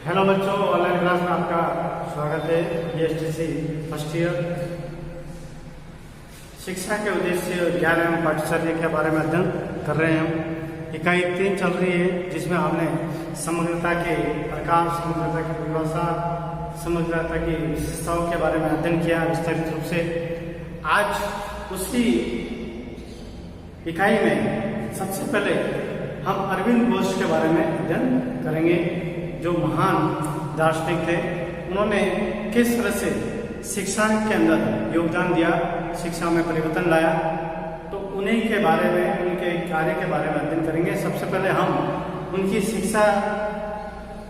Hello बच्चों, online class में आपका स्वागत है। BSTC first year. शिक्षा के उद्देश्य ज्ञान एवं पाठ्यचर्या के बारे में अध्ययन कर रहे हैं हम। इकाई 3 चल रही है, जिसमें हमने समग्रता के प्रकार, समग्रता की परिभाषा, समग्रता की विशेषताओं के बारे में अध्ययन किया विस्तारित रूप से। आज उसी इकाई में सबसे पहले हम अरविंद घोष के बारे में अध्ययन करेंगे, जो महान दार्शनिक थे। उन्होंने किस तरह से शिक्षा के अंदर योगदान दिया, शिक्षा में परिवर्तन लाया, तो उन्हीं के बारे में, उनके कार्य के बारे में अध्ययन करेंगे। सबसे पहले हम उनकी शिक्षा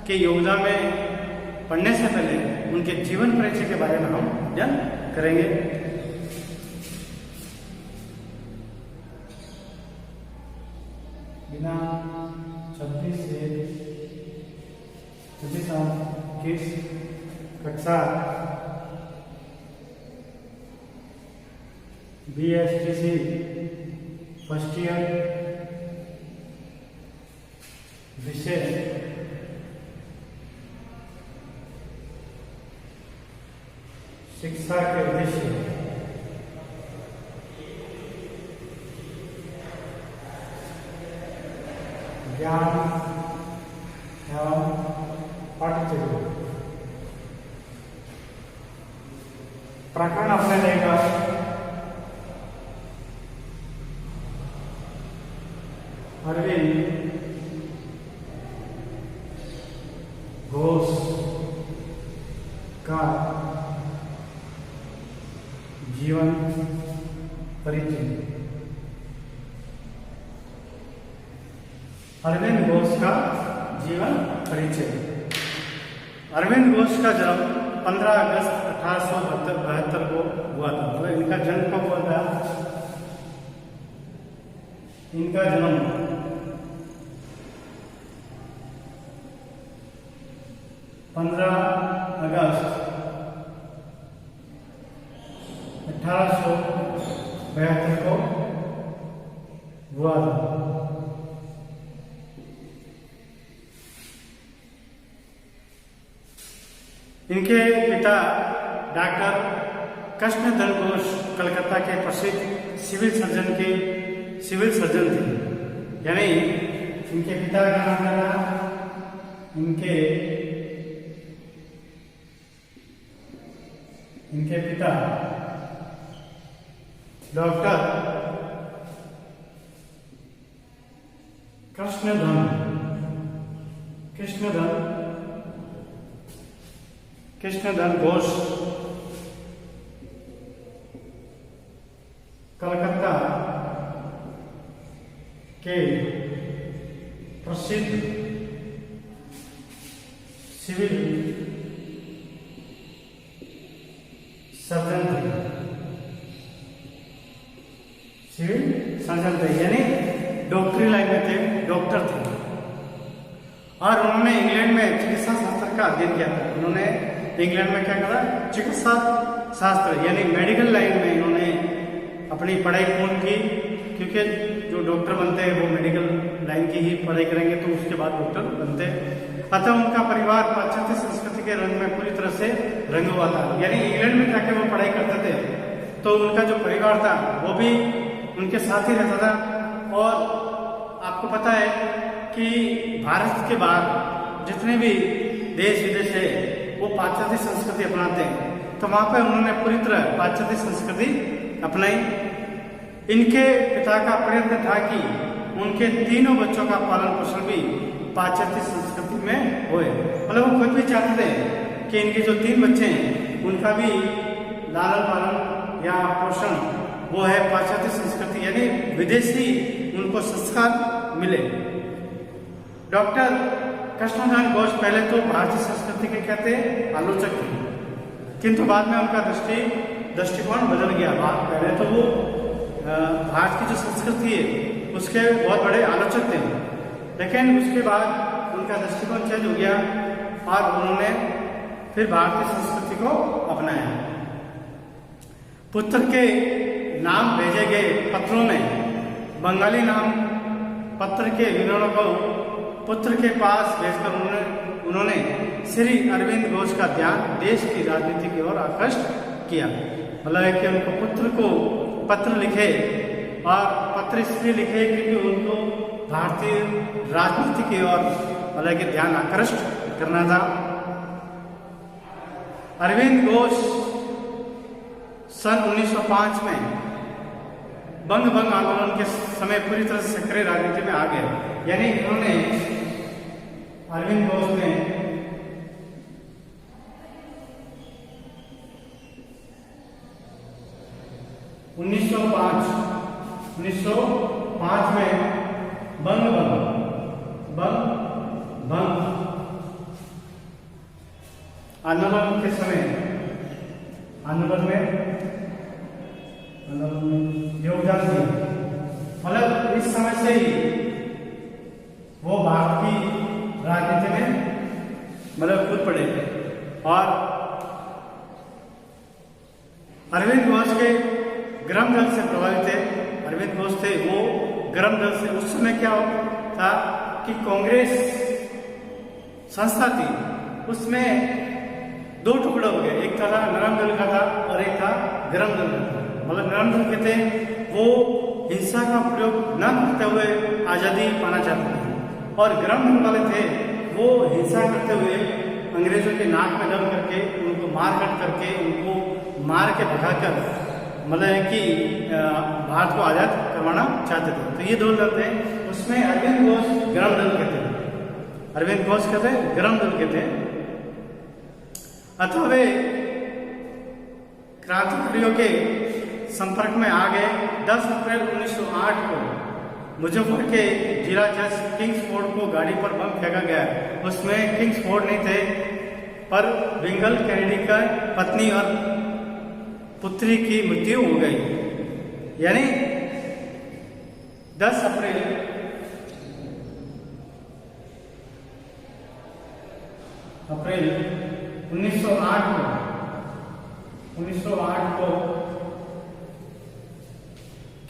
के योगदान में पढ़ने से पहले उनके जीवन परिचय के बारे में हम अध्ययन करेंगे। बिना 26 से 26 कक्षा बीएसटीसी फर्स्ट ईयर विषय शिक्षा के उद्देश्य ज्ञान एवं पाठ्यचर्या प्रकरण अपने लेगा अरविंद घोष का जीवन परिचय। अरविंद घोष का जीवन परिचय। अरविंद घोष का जन्म 15 अगस्त 1872 को हुआ था। तो इनका जन्म कब हुआ था? इनका जन्म 15 अगस्त 1872 को हुआ था। इनके पिता डॉक्टर कृष्णधन घोष कलकत्ता के प्रसिद्ध सिविल सर्जन थे। यानी इनके पिता का नाम क्या था? इनके पिता डॉक्टर कृष्णधन घोष कलकत्ता के प्रसिद्ध सिविल सर्जन थे। यानी डॉक्टरी लाइन में थे, डॉक्टर थे। और उन्होंने इंग्लैंड में चिकित्सा शास्त्र का अध्ययन किया था। उन्होंने इंग्लैंड में क्या करा? चिकित्सा शास्त्र यानी मेडिकल लाइन में इन्होंने अपनी पढ़ाई पूर्ण की, क्योंकि जो डॉक्टर बनते हैं वो मेडिकल लाइन की ही पढ़ाई करेंगे, तो उसके बाद डॉक्टर बनते हैं। अतः उनका परिवार पाश्चात्य संस्कृति के रंग में पूरी तरह से रंग हुआ था। यानी इंग्लैंड में जाके वो पढ़ाई करते थे, तो उनका जो परिवार था वो भी उनके साथ ही रहता था। और आपको पता है कि भारत के बाहर जितने भी देश विदेश है वो पाश्चात्य संस्कृति अपनाते हैं, तो वहां पर उन्होंने पूरी तरह पाश्चात्य संस्कृति अपनाई। इनके पिता का प्रयत्न था कि उनके तीनों बच्चों का पालन पोषण भी पाश्चात्य संस्कृति में होए। मतलब वो खुद भी चाहते थे कि इनके जो 3 बच्चे हैं उनका भी लालन पालन या पोषण वो है पाश्चात्य संस्कृति, यानी विदेशी उनको संस्कार मिले। डॉक्टर कृष्णधन घोष पहले तो भारतीय संस्कृति के कहते आलोचक थे, किंतु बाद में उनका दृष्टिकोण बदल गया। पहले तो वो भारत की जो संस्कृति है उसके बहुत बड़े आलोचक थे, लेकिन उसके बाद उनका दृष्टिकोण चेंज हो गया और उन्होंने फिर भारतीय संस्कृति को अपनाया। पुत्र के नाम भेजे गए पत्रों में बंगाली नाम पत्र के विवरणों को पुत्र के पास भेजकर उन्होंने श्री अरविंद घोष का ध्यान देश की राजनीति की ओर आकृष्ट किया। मतलब है कि उनको पुत्र को पत्र लिखे, और पत्र इसलिए लिखे क्योंकि उनको भारतीय राजनीति की ओर मतलब कि ध्यान आकृष्ट करना था। अरविंद घोष सन 1905 में बंग आंदोलन के समय पूरी तरह से सक्रिय राजनीति में आ गए। यानी इन्होंने अरविंद घोष ने 1905 में बंग आंदोलन के समय आंदोलन में योगदान दिया। मतलब इस समय से ही वो भारत की राजनीति में मतलब कूद पड़े। और अरविंद घोष के गर्म दल से प्रभावित थे। अरविंद घोष थे वो गर्म दल से। उस समय क्या था कि कांग्रेस संस्था थी, उसमें दो टुकड़े हो गए, एक था नरम दल का था और एक था गर्म दल का था। मतलब नरम दल के थे वो हिंसा का प्रयोग न करते हुए आजादी पाना चाहते थे, और गर्म दल वाले थे वो हिंसा करते हुए अंग्रेजों के नाक में दम करके उनको मारकाट करके उनको मार के भगाकर मतलब कि भारत को आजाद करवाना चाहते थे। तो ये दो दल थे। उसमें अरविंद घोष गर्म दल के थे, अरविंद घोष के थे गर्म दल के थे। अथवा वे क्रांतिकारियों के संपर्क में आ गए। 10 अप्रैल 1908 को मुजफ्फर के जिला जज किंग्सफोर्ड को गाड़ी पर बम फेंका गया। उसमें किंग्सफोर्ड नहीं थे, पर विंगल कैनेडी का पत्नी और पुत्री की मृत्यु हो गई। यानी 10 अप्रैल 1908 को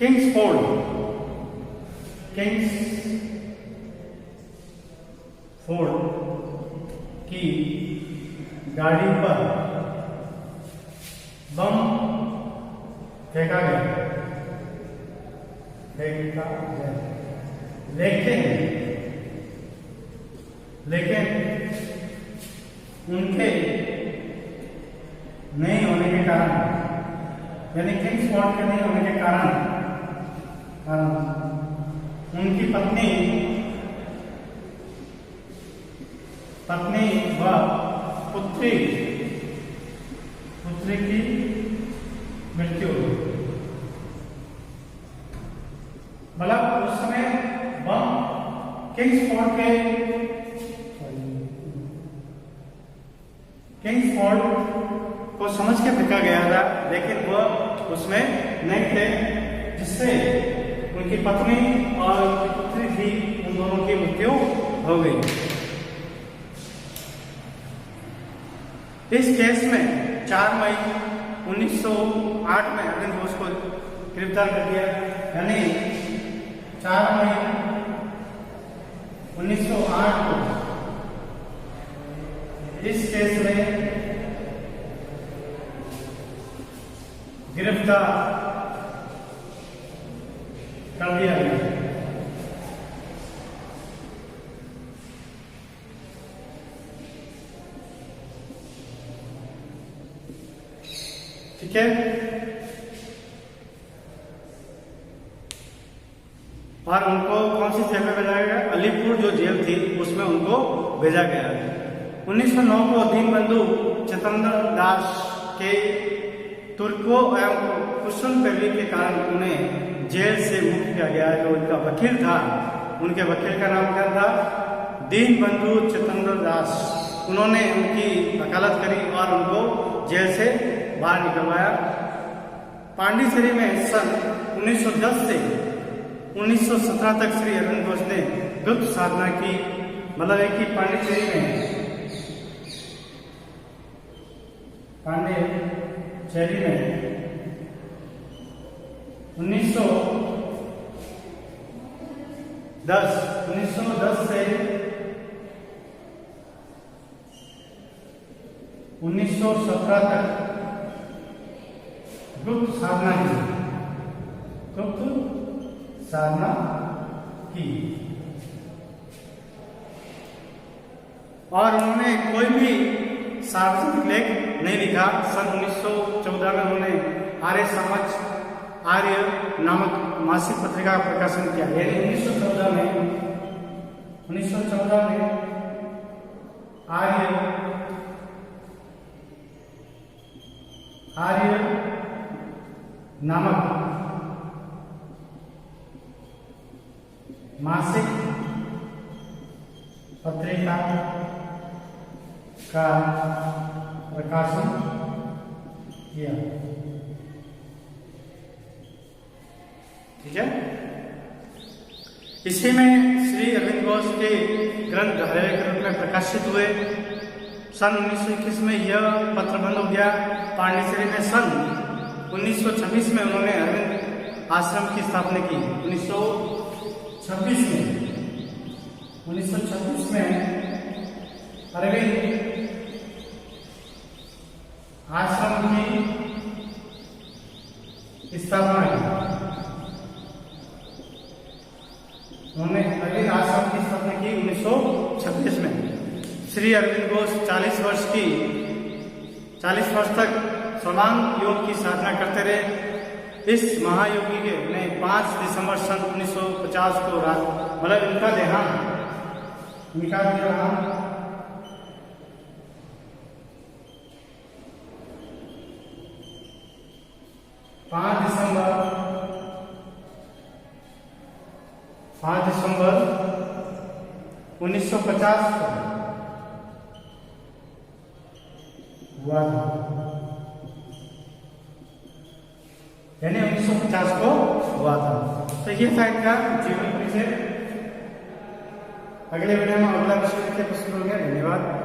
किंग्सफोर्ड की गाड़ी पर बम फेंका गया। लेकिन उनके नहीं होने के कारण, यानी किंग्सफोर्ड के नहीं होने के कारण उनकी पत्नी व पुत्री की मृत्यु हो गई। मतलब उस समय बम किंग्सफोर्ड को समझ के फेंका गया था, लेकिन वह उसमें नहीं थे, जिससे उनकी पत्नी और पुत्री थी, उन दोनों की मृत्यु हो गई। इस केस में 4 मई 1908 में अरविंद घोष को गिरफ्तार कर दिया। यानी 4 मई 1908 को इस केस में गिरफ्तार कर दिया गया। ठीक है। और उनको कौन सी जेल में भेजा गया? अलीपुर जो जेल थी उसमें उनको भेजा गया। 1909 को दीनबंधु चतुंदर दास के तुर्कों एवं कुशल पैरवी के कारण उन्हें जेल से मुक्त किया गया। जो उनका वकील था, उनके वकील का नाम क्या था? दीनबंधु चतुंदर दास। उन्होंने उनकी वकालत करी और उनको जेल से बाहर निकलवाया। पांडिचेरी में सन 1910 से 1917 तक श्री अरविंद घोष ने गुप्त साधना की। मतलब है कि पांडिचेरी में 1910 से 1917 तक गुप्त साधना की, गुप्त साधना की। और उन्होंने कोई भी सार्वजनिक लेख नहीं लिखा। सन 1914 में उन्होंने आर्य समाज आर्य नामक मासिक पत्रिका का प्रकाशन किया। यानी 1914 में आर्य नामक मासिक पत्रिका का प्रकाशन किया। ठीक है। इसी में श्री अरविंद घोष के ग्रंथ धारावाहिक के रूप में प्रकाशित हुए। सन 1921 में यह पत्र बंद हो गया। पांडिचेरी में सन 1926 में उन्होंने अरविंद आश्रम की स्थापना की। 1926 में अरविंद आश्रम की स्थापना की। उन्होंने अरविंद आश्रम की स्थापना की 1926 में। श्री अरविंद घोष 40 वर्ष तक समांग योग की साधना करते रहे। इस महायोगी ने 5 दिसंबर सन 1950 को मतलब इनका देहांत 5 दिसंबर 1950 को हुआ था। यानी 1950 को हुआ था। तो ये था इनका जीवन परिचय। अगले वीडियो में अगला विषय के प्रस्तुत होंगे। धन्यवाद।